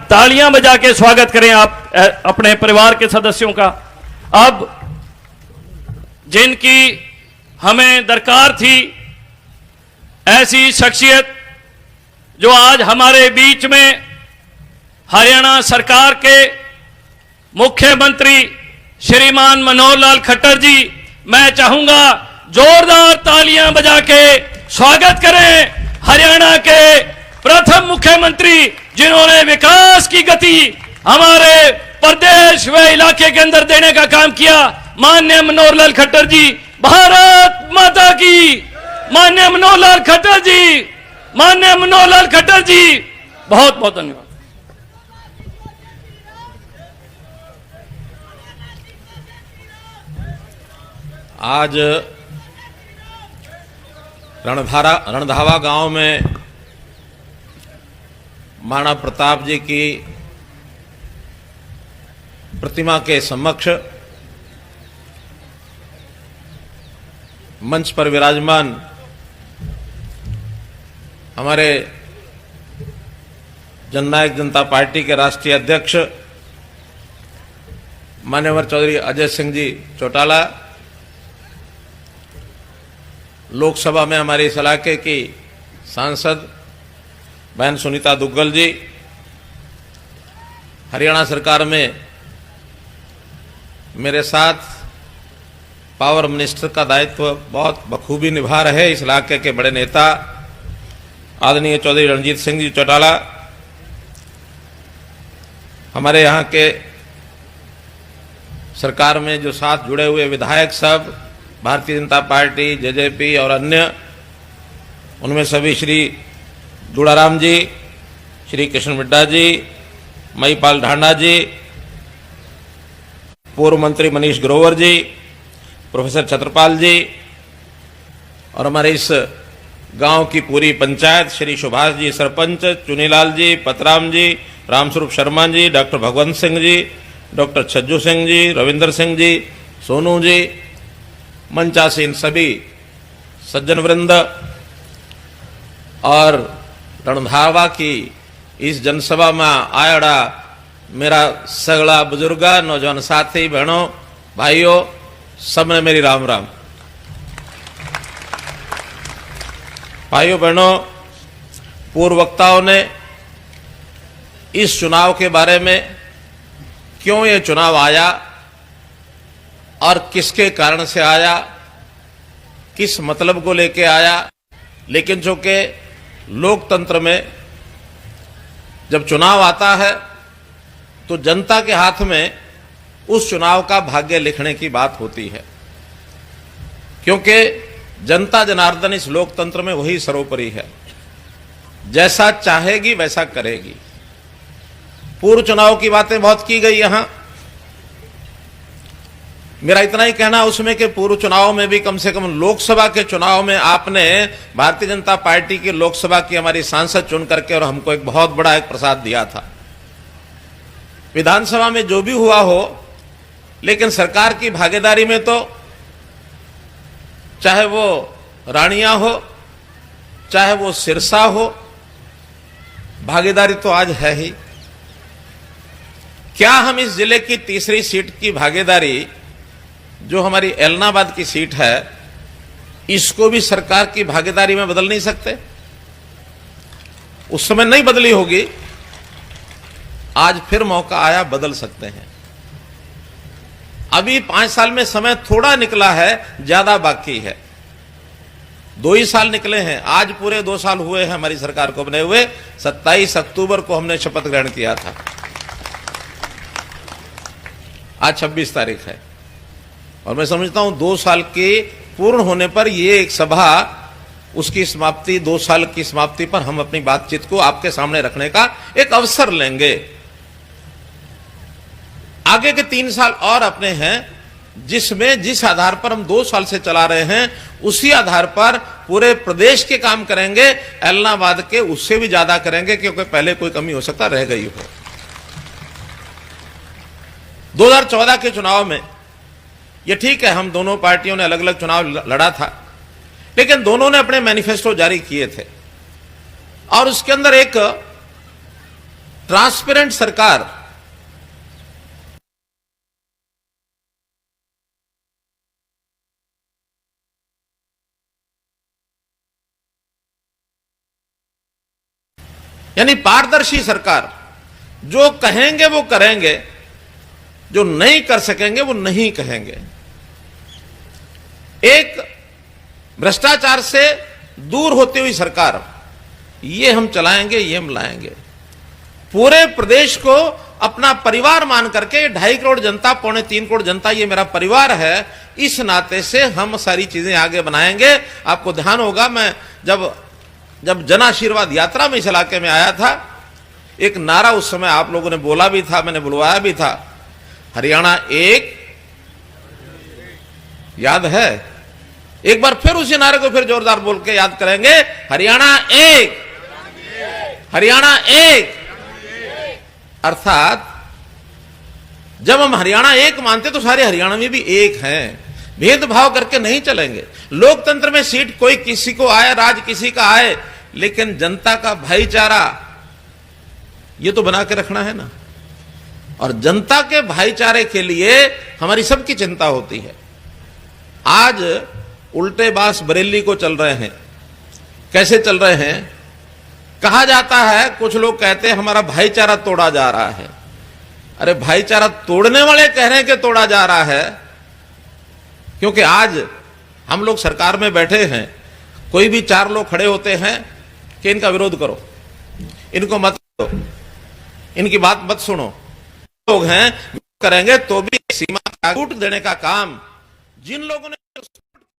तालियां बजा के स्वागत करें आप अपने परिवार के सदस्यों का। अब जिनकी हमें दरकार थी, ऐसी शख्सियत जो आज हमारे बीच में हरियाणा सरकार के मुख्यमंत्री श्रीमान मनोहर लाल खट्टर जी, मैं चाहूंगा जोरदार तालियां बजा के स्वागत करें हरियाणा के प्रथम मुख्यमंत्री जिन्होंने विकास की गति हमारे प्रदेश व इलाके के अंदर देने का काम किया, माननीय मनोहर लाल खट्टर जी। भारत माता की। माननीय मनोहर लाल खट्टर जी, माननीय मनोहर लाल खट्टर जी, बहुत बहुत धन्यवाद। आज रणधावा गांव में महाराणा प्रताप जी की प्रतिमा के समक्ष मंच पर विराजमान हमारे जननायक जनता पार्टी के राष्ट्रीय अध्यक्ष मान्यवर चौधरी अजय सिंह जी चौटाला, लोकसभा में हमारे इस इलाके की सांसद बहन सुनीता दुग्गल जी, हरियाणा सरकार में मेरे साथ पावर मिनिस्टर का दायित्व बहुत बखूबी निभा रहे इस इलाके के बड़े नेता आदरणीय चौधरी रणजीत सिंह जी चौटाला, हमारे यहाँ के सरकार में जो साथ जुड़े हुए विधायक सब, भारतीय जनता पार्टी, जेजेपी और अन्य, उनमें सभी श्री दुड़ाराम जी, श्री कृष्ण मिड्डा जी, महीपाल ढांडा जी, पूर्व मंत्री मनीष ग्रोवर जी, प्रोफेसर छत्रपाल जी और हमारे इस गांव की पूरी पंचायत, श्री सुभाष जी सरपंच, चुनीलाल जी, पतराम जी, रामस्वरूप शर्मा जी, डॉक्टर भगवंत सिंह जी, डॉक्टर छज्जू सिंह जी, रविंदर सिंह जी, सोनू जी, मंचासीन सभी सज्जन वृंद और रणधावा की इस जनसभा में आयड़ा मेरा सगड़ा बुजुर्गा, नौजवान साथी, बहनों, भाइयों, सब ने मेरी राम राम। भाइयों बहनों, पूर्व वक्ताओं ने इस चुनाव के बारे में, क्यों ये चुनाव आया और किसके कारण से आया, किस मतलब को लेके आया, लेकिन जो कि लोकतंत्र में जब चुनाव आता है तो जनता के हाथ में उस चुनाव का भाग्य लिखने की बात होती है, क्योंकि जनता जनार्दन इस लोकतंत्र में वही सर्वोपरि है, जैसा चाहेगी वैसा करेगी। पूर्व चुनाव की बातें बहुत की गई यहां, मेरा इतना ही कहना उसमें कि पूर्व चुनाव में भी कम से कम लोकसभा के चुनाव में आपने भारतीय जनता पार्टी की लोकसभा की हमारी सांसद चुन करके और हमको एक बहुत बड़ा एक प्रसाद दिया था। विधानसभा में जो भी हुआ हो, लेकिन सरकार की भागीदारी में तो चाहे वो रानिया हो, चाहे वो सिरसा हो, भागीदारी तो आज है ही। क्या हम इस जिले की तीसरी सीट की भागीदारी, जो हमारी एलनाबाद की सीट है, इसको भी सरकार की भागीदारी में बदल नहीं सकते? उस समय नहीं बदली होगी, आज फिर मौका आया, बदल सकते हैं। अभी 5 साल में समय थोड़ा निकला है, ज्यादा बाकी है। 2 ही साल निकले हैं, आज पूरे 2 साल हुए हैं हमारी सरकार को बने हुए। 27 अक्टूबर को हमने शपथ ग्रहण किया था, आज 26 तारीख है, और मैं समझता हूं 2 साल के पूर्ण होने पर ये एक सभा, उसकी समाप्ति, 2 साल की समाप्ति पर हम अपनी बातचीत को आपके सामने रखने का एक अवसर लेंगे। आगे के 3 साल और अपने हैं, जिसमें जिस आधार पर हम 2 साल से चला रहे हैं, उसी आधार पर पूरे प्रदेश के काम करेंगे, एलनाबाद के उससे भी ज्यादा करेंगे, क्योंकि पहले कोई कमी हो सकता रह गई हो। 2014 के चुनाव में ये ठीक है, हम दोनों पार्टियों ने अलग अलग चुनाव लड़ा था, लेकिन दोनों ने अपने मैनिफेस्टो जारी किए थे और उसके अंदर एक ट्रांसपेरेंट सरकार यानी पारदर्शी सरकार, जो कहेंगे वो करेंगे, जो नहीं कर सकेंगे वो नहीं कहेंगे। एक भ्रष्टाचार से दूर होती हुई सरकार, ये हम चलाएंगे, ये हम लाएंगे। पूरे प्रदेश को अपना परिवार मान करके 2.5 करोड़ जनता, 2.25 करोड़ जनता ये मेरा परिवार है, इस नाते से हम सारी चीजें आगे बनाएंगे। आपको ध्यान होगा, मैं जब जन आशीर्वाद यात्रा में इस इलाके में आया था, एक नारा उस समय आप लोगों ने बोला भी था, मैंने बुलवाया भी था, हरियाणा एक, याद है? एक बार फिर उसी नारे को फिर जोरदार बोल के याद करेंगे, हरियाणा एक, हरियाणा एक। अर्थात जब हम हरियाणा एक मानते तो सारे हरियाणवी भी एक हैं, भेदभाव करके नहीं चलेंगे। लोकतंत्र में सीट कोई किसी को आए, राज किसी का आए, लेकिन जनता का भाईचारा ये तो बना के रखना है ना। और जनता के भाईचारे के लिए हमारी सबकी चिंता होती है। आज उल्टे बास बरेली को चल रहे हैं। कैसे चल रहे हैं? कहा जाता है, कुछ लोग कहते हैं हमारा भाईचारा तोड़ा जा रहा है। अरे भाईचारा तोड़ने वाले कह रहे हैं कि तोड़ा जा रहा है, क्योंकि आज हम लोग सरकार में बैठे हैं, कोई भी 4 लोग खड़े होते हैं कि इनका विरोध करो, इनको मत दो, इनकी बात मत सुनो। लोग हैं करेंगे तो भी सीमा छूट देने का काम जिन लोगों ने